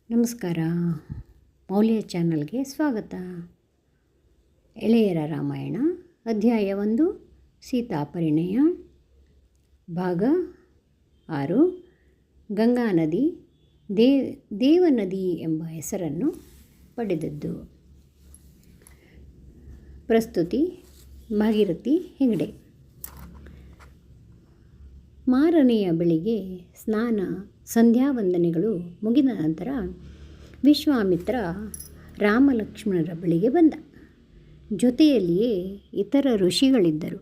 ನಮಸ್ಕಾರ. ಮೌಲ್ಯ ಚಾನಲ್ಗೆ ಸ್ವಾಗತ. ಎಳೆಯರ ರಾಮಾಯಣ ಅಧ್ಯಾಯ 1 ಸೀತಾ ಪರಿಣಯ ಭಾಗ 6. ಗಂಗಾ ನದಿ ದೇವನದಿ ಎಂಬ ಹೆಸರನ್ನು ಪಡೆದದ್ದು. ಪ್ರಸ್ತುತಿ ಭಾಗೀರಥಿ ಹೆಗಡೆ. ಮಾರನೆಯ ಬೆಳಿಗ್ಗೆ ಸ್ನಾನ ಸಂಧ್ಯಾವಂದನೆಗಳು ಮುಗಿದ ನಂತರ ವಿಶ್ವಾಮಿತ್ರ ರಾಮಲಕ್ಷ್ಮಣರ ಬಳಿಗೆ ಬಂದ. ಜೊತೆಯಲ್ಲಿಯೇ ಇತರ ಋಷಿಗಳಿದ್ದರು.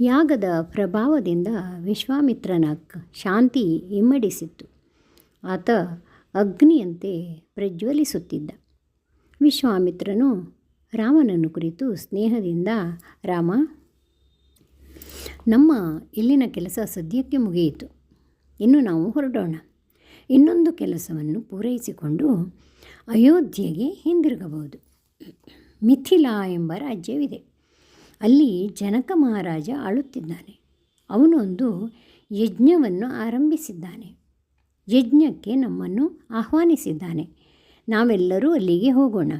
ಯಾಗದ ಪ್ರಭಾವದಿಂದ ವಿಶ್ವಾಮಿತ್ರನ ಶಾಂತಿ ಇಮ್ಮಡಿಸಿತ್ತು. ಆತ ಅಗ್ನಿಯಂತೆ ಪ್ರಜ್ವಲಿಸುತ್ತಿದ್ದ. ವಿಶ್ವಾಮಿತ್ರನು ರಾಮನನ್ನು ಕುರಿತು ಸ್ನೇಹದಿಂದ, ರಾಮ, ನಮ್ಮ ಇಲ್ಲಿನ ಕೆಲಸ ಸದ್ಯಕ್ಕೆ ಮುಗಿಯಿತು. ಇನ್ನು ನಾವು ಹೊರಡೋಣ. ಇನ್ನೊಂದು ಕೆಲಸವನ್ನು ಪೂರೈಸಿಕೊಂಡು ಅಯೋಧ್ಯೆಗೆ ಹಿಂದಿರುಗಬಹುದು. ಮಿಥಿಲಾ ಎಂಬ ರಾಜ್ಯವಿದೆ. ಅಲ್ಲಿ ಜನಕ ಮಹಾರಾಜ ಆಳುತ್ತಿದ್ದಾನೆ. ಅವನು ಒಂದು ಯಜ್ಞವನ್ನು ಆರಂಭಿಸಿದ್ದಾನೆ. ಯಜ್ಞಕ್ಕೆ ನಮ್ಮನ್ನು ಆಹ್ವಾನಿಸಿದ್ದಾನೆ. ನಾವೆಲ್ಲರೂ ಅಲ್ಲಿಗೆ ಹೋಗೋಣ.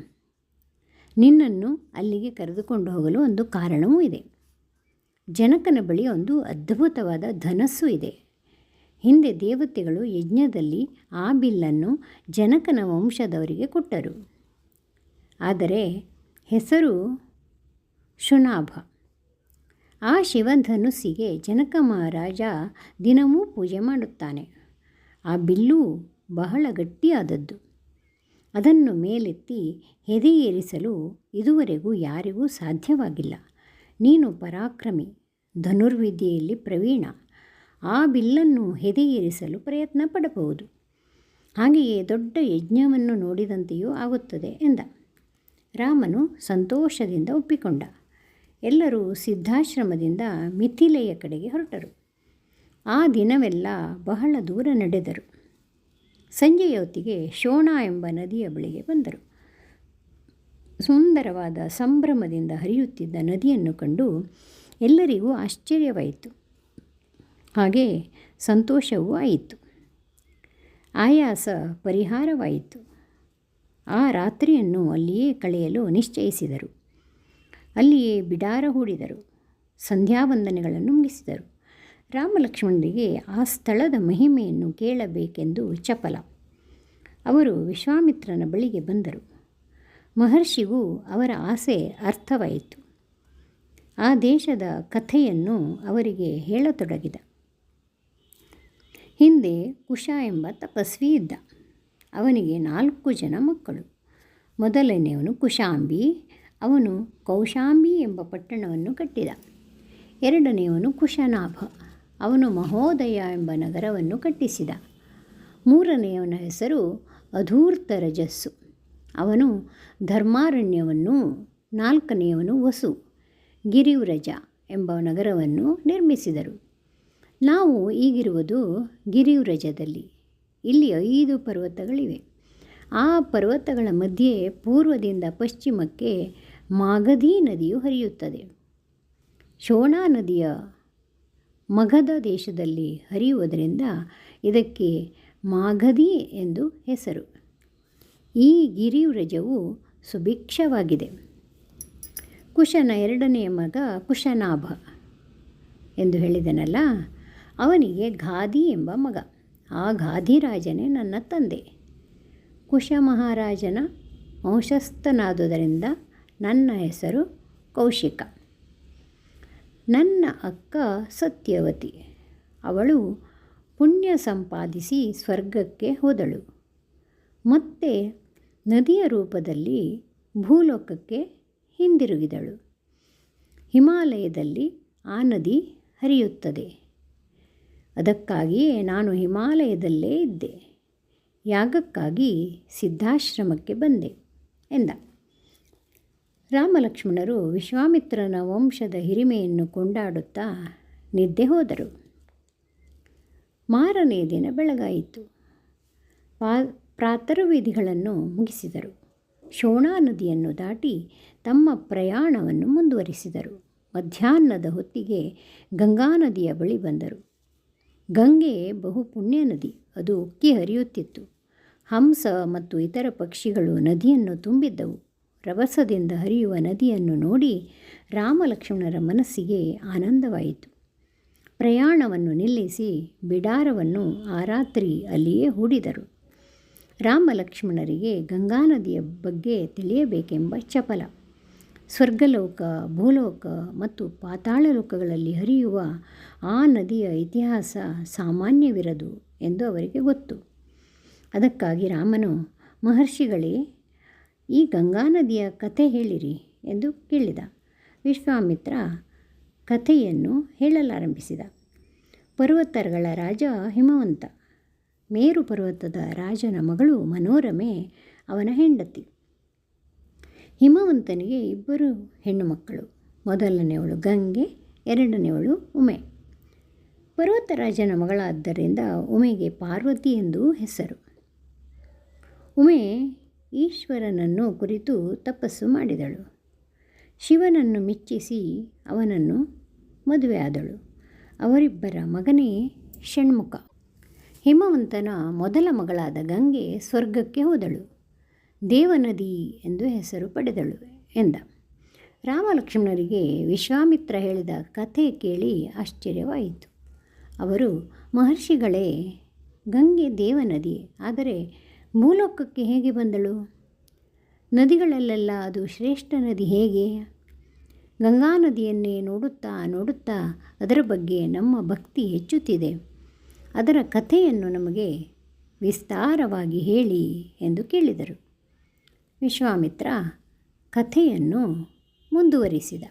ನಿನ್ನನ್ನು ಅಲ್ಲಿಗೆ ಕರೆದುಕೊಂಡು ಹೋಗಲು ಒಂದು ಕಾರಣವೂ ಇದೆ. ಜನಕನ ಬಳಿ ಒಂದು ಅದ್ಭುತವಾದ ಧನಸ್ಸು ಇದೆ. ಹಿಂದೆ ದೇವತೆಗಳು ಯಜ್ಞದಲ್ಲಿ ಆ ಬಿಲ್ಲನ್ನು ಜನಕನ ವಂಶದವರಿಗೆ ಕೊಟ್ಟರು. ಆದರೆ ಹೆಸರು ಶುನಾಭ. ಆ ಶಿವಧನುಸ್ಸಿಗೆ ಜನಕ ಮಹಾರಾಜ ದಿನವೂ ಪೂಜೆ ಮಾಡುತ್ತಾನೆ. ಆ ಬಿಲ್ಲು ಬಹಳ ಗಟ್ಟಿಯಾದದ್ದು. ಅದನ್ನು ಮೇಲೆತ್ತಿ ಹೆದೆಯೇರಿಸಲು ಇದುವರೆಗೂ ಯಾರಿಗೂ ಸಾಧ್ಯವಾಗಿಲ್ಲ. ನೀನು ಪರಾಕ್ರಮಿ, ಧನುರ್ವಿದ್ಯೆಯಲ್ಲಿ ಪ್ರವೀಣ. ಆ ಬಿಲ್ಲನ್ನು ಹೆದೆಯೇರಿಸಲು ಪ್ರಯತ್ನ ಪಡಬಹುದು. ಹಾಗೆಯೇ ದೊಡ್ಡ ಯಜ್ಞವನ್ನು ನೋಡಿದಂತೆಯೂ ಆಗುತ್ತದೆ ಎಂದ. ರಾಮನು ಸಂತೋಷದಿಂದ ಒಪ್ಪಿಕೊಂಡ. ಎಲ್ಲರೂ ಸಿದ್ಧಾಶ್ರಮದಿಂದ ಮಿಥಿಲೆಯ ಕಡೆಗೆ ಹೊರಟರು. ಆ ದಿನವೆಲ್ಲ ಬಹಳ ದೂರ ನಡೆದರು. ಸಂಜೆಯ ಹೊತ್ತಿಗೆ ಶೋಣ ಎಂಬ ನದಿಯ ಬಳಿಗೆ ಬಂದರು. ಸುಂದರವಾದ ಸಂಭ್ರಮದಿಂದ ಹರಿಯುತ್ತಿದ್ದ ನದಿಯನ್ನು ಕಂಡು ಎಲ್ಲರಿಗೂ ಆಶ್ಚರ್ಯವಾಯಿತು. ಹಾಗೆ ಸಂತೋಷವೂ ಆಯಿತು. ಆಯಾಸ ಪರಿಹಾರವಾಯಿತು. ಆ ರಾತ್ರಿಯನ್ನು ಅಲ್ಲಿಯೇ ಕಳೆಯಲು ನಿಶ್ಚಯಿಸಿದರು. ಅಲ್ಲಿಯೇ ಬಿಡಾರ ಹೂಡಿದರು. ಸಂಧ್ಯಾವಂದನೆಗಳನ್ನು ಮುಗಿಸಿದರು. ರಾಮಲಕ್ಷ್ಮಣರಿಗೆ ಆ ಸ್ಥಳದ ಮಹಿಮೆಯನ್ನು ಕೇಳಬೇಕೆಂದು ಚಪಲ. ಅವರು ವಿಶ್ವಾಮಿತ್ರನ ಬಳಿಗೆ ಬಂದರು. ಮಹರ್ಷಿಗೂ ಅವರ ಆಸೆ ಅರ್ಥವಾಯಿತು. ಆ ದೇಶದ ಕಥೆಯನ್ನು ಅವರಿಗೆ ಹೇಳತೊಡಗಿದ. ಹಿಂದೆ ಕುಶ ಎಂಬ ತಪಸ್ವಿ ಇದ್ದ. ಅವನಿಗೆ 4 ಜನ ಮಕ್ಕಳು. ಮೊದಲನೆಯವನು ಕುಶಾಂಬಿ. ಅವನು ಕೌಶಾಂಬಿ ಎಂಬ ಪಟ್ಟಣವನ್ನು ಕಟ್ಟಿದ. ಎರಡನೆಯವನು ಕುಶನಾಭ. ಅವನು ಮಹೋದಯ ಎಂಬ ನಗರವನ್ನು ಕಟ್ಟಿಸಿದ. ಮೂರನೆಯವನ ಹೆಸರು ಅಧೂರ್ತರಜಸ್ಸು. ಅವನು ಧರ್ಮಾರಣ್ಯವನ್ನು, ನಾಲ್ಕನೆಯವನು ವಸು, ಗಿರಿವ್ರಜ ಎಂಬ ನಗರವನ್ನು ನಿರ್ಮಿಸಿದರು. ನಾವು ಈಗಿರುವುದು ಗಿರಿವ್ರಜದಲ್ಲಿ. ಇಲ್ಲಿ 5 ಪರ್ವತಗಳಿವೆ. ಆ ಪರ್ವತಗಳ ಮಧ್ಯೆ ಪೂರ್ವದಿಂದ ಪಶ್ಚಿಮಕ್ಕೆ ಮಾಗಧಿ ನದಿಯು ಹರಿಯುತ್ತದೆ. ಶೋಣಾ ನದಿಯ ಮಗಧ ದೇಶದಲ್ಲಿ ಹರಿಯುವುದರಿಂದ ಇದಕ್ಕೆ ಮಾಗಧಿ ಎಂದು ಹೆಸರು. ಈ ಗಿರಿವ್ರಜವು ಸುಭಿಕ್ಷವಾಗಿದೆ. ಕುಶನ 2ನೆಯ ಮಗ ಕುಶನಾಭ ಎಂದು ಹೇಳಿದನಲ್ಲ, ಅವನಿಗೆ ಗಾಧಿ ಎಂಬ ಮಗ. ಆ ಗಾಧಿರಾಜನೇ ನನ್ನ ತಂದೆ. ಕುಶ ಮಹಾರಾಜನ ವಂಶಸ್ಥನಾದುದರಿಂದ ನನ್ನ ಹೆಸರು ಕೌಶಿಕ. ನನ್ನ ಅಕ್ಕ ಸತ್ಯವತಿ. ಅವಳು ಪುಣ್ಯ ಸಂಪಾದಿಸಿ ಸ್ವರ್ಗಕ್ಕೆ ಹೋದಳು. ಮತ್ತೆ ನದಿಯ ರೂಪದಲ್ಲಿ ಭೂಲೋಕಕ್ಕೆ ಹಿಂದಿರುಗಿದಳು. ಹಿಮಾಲಯದಲ್ಲಿ ಆ ನದಿ ಹರಿಯುತ್ತದೆ. ಅದಕ್ಕಾಗಿಯೇ ನಾನು ಹಿಮಾಲಯದಲ್ಲೇ ಇದ್ದೆ. ಯಾಗಕ್ಕಾಗಿ ಸಿದ್ಧಾಶ್ರಮಕ್ಕೆ ಬಂದೆ ಎಂದ. ರಾಮಲಕ್ಷ್ಮಣರು ವಿಶ್ವಾಮಿತ್ರನ ವಂಶದ ಹಿರಿಮೆಯನ್ನು ಕೊಂಡಾಡುತ್ತಾ ನಿದ್ದೆ ಹೋದರು. ಮಾರನೆಯ ದಿನ ಬೆಳಗಾಯಿತು. ಪ್ರಾತರ್ವಿಧಿಗಳನ್ನು ಮುಗಿಸಿದರು. ಶೋಣಾ ನದಿಯನ್ನು ದಾಟಿ ತಮ್ಮ ಪ್ರಯಾಣವನ್ನು ಮುಂದುವರಿಸಿದರು. ಮಧ್ಯಾಹ್ನದ ಹೊತ್ತಿಗೆ ಗಂಗಾ ನದಿಯ ಬಳಿ ಬಂದರು. ಗಂಗೆ ಬಹು ಪುಣ್ಯ ನದಿ. ಅದು ಉಕ್ಕಿ ಹರಿಯುತ್ತಿತ್ತು. ಹಂಸ ಮತ್ತು ಇತರ ಪಕ್ಷಿಗಳು ನದಿಯನ್ನು ತುಂಬಿದ್ದವು. ರಭಸದಿಂದ ಹರಿಯುವ ನದಿಯನ್ನು ನೋಡಿ ರಾಮಲಕ್ಷ್ಮಣರ ಮನಸ್ಸಿಗೆ ಆನಂದವಾಯಿತು. ಪ್ರಯಾಣವನ್ನು ನಿಲ್ಲಿಸಿ ಬಿಡಾರವನ್ನು ಆ ರಾತ್ರಿ ಅಲ್ಲಿಯೇ ಹೂಡಿದರು. ರಾಮಲಕ್ಷ್ಮಣರಿಗೆ ಗಂಗಾ ನದಿಯ ಬಗ್ಗೆ ತಿಳಿಯಬೇಕೆಂಬ ಚಪಲ. ಸ್ವರ್ಗಲೋಕ, ಭೂಲೋಕ ಮತ್ತು ಪಾತಾಳ ಲೋಕಗಳಲ್ಲಿ ಹರಿಯುವ ಆ ನದಿಯ ಇತಿಹಾಸ ಸಾಮಾನ್ಯವಿರದು ಎಂದು ಅವರಿಗೆ ಗೊತ್ತು. ಅದಕ್ಕಾಗಿ ರಾಮನು, ಮಹರ್ಷಿಗಳೇ, ಈ ಗಂಗಾ ನದಿಯ ಕಥೆ ಹೇಳಿರಿ ಎಂದು ಕೇಳಿದ. ವಿಶ್ವಾಮಿತ್ರ ಕಥೆಯನ್ನು ಹೇಳಲಾರಂಭಿಸಿದ. ಪರ್ವತಗಳ ರಾಜ ಹಿಮವಂತ. ಮೇರು ಪರ್ವತದ ರಾಜನ ಮಗಳು ಮನೋರಮೆ ಅವನ ಹೆಂಡತಿ. ಹಿಮವಂತನಿಗೆ 2 ಹೆಣ್ಣು ಮಕ್ಕಳು. ಮೊದಲನೆಯವಳು ಗಂಗೆ, ಎರಡನೆಯವಳು ಉಮೆ. ಪರ್ವತರಾಜನ ಮಗಳಾದ್ದರಿಂದ ಉಮೆಗೆ ಪಾರ್ವತಿ ಎಂದು ಹೆಸರು. ಉಮೆ ಈಶ್ವರನನ್ನು ಕುರಿತು ತಪಸ್ಸು ಮಾಡಿದಳು. ಶಿವನನ್ನು ಮೆಚ್ಚಿಸಿ ಅವನನ್ನು ಮದುವೆಯಾದಳು. ಅವರಿಬ್ಬರ ಮಗನೇ ಷಣ್ಮುಖ. ಹಿಮವಂತನ ಮೊದಲ ಮಗಳಾದ ಗಂಗೆ ಸ್ವರ್ಗಕ್ಕೆ ಹೋದಳು. ದೇವನದಿ ಎಂದು ಹೆಸರು ಪಡೆದಳು ಎಂದ. ರಾಮಲಕ್ಷ್ಮಣರಿಗೆ ವಿಶ್ವಾಮಿತ್ರ ಹೇಳಿದ ಕಥೆ ಕೇಳಿ ಆಶ್ಚರ್ಯವಾಯಿತು. ಅವರು, ಮಹರ್ಷಿಗಳೇ, ಗಂಗೆ ದೇವನದಿ, ಆದರೆ ಭೂಲೋಕಕ್ಕೆ ಹೇಗೆ ಬಂದಳು? ನದಿಗಳಲ್ಲೆಲ್ಲ ಅದು ಶ್ರೇಷ್ಠ ನದಿ ಹೇಗೆ? ಗಂಗಾ ನದಿಯನ್ನೇ ನೋಡುತ್ತಾ ನೋಡುತ್ತಾ ಅದರ ಬಗ್ಗೆ ನಮ್ಮ ಭಕ್ತಿ ಹೆಚ್ಚುತ್ತಿದೆ. ಅದರ ಕಥೆಯನ್ನು ನಮಗೆ ವಿಸ್ತಾರವಾಗಿ ಹೇಳಿ ಎಂದು ಕೇಳಿದರು. ವಿಶ್ವಾಮಿತ್ರ ಕಥೆಯನ್ನು ಮುಂದುವರಿಸಿದ.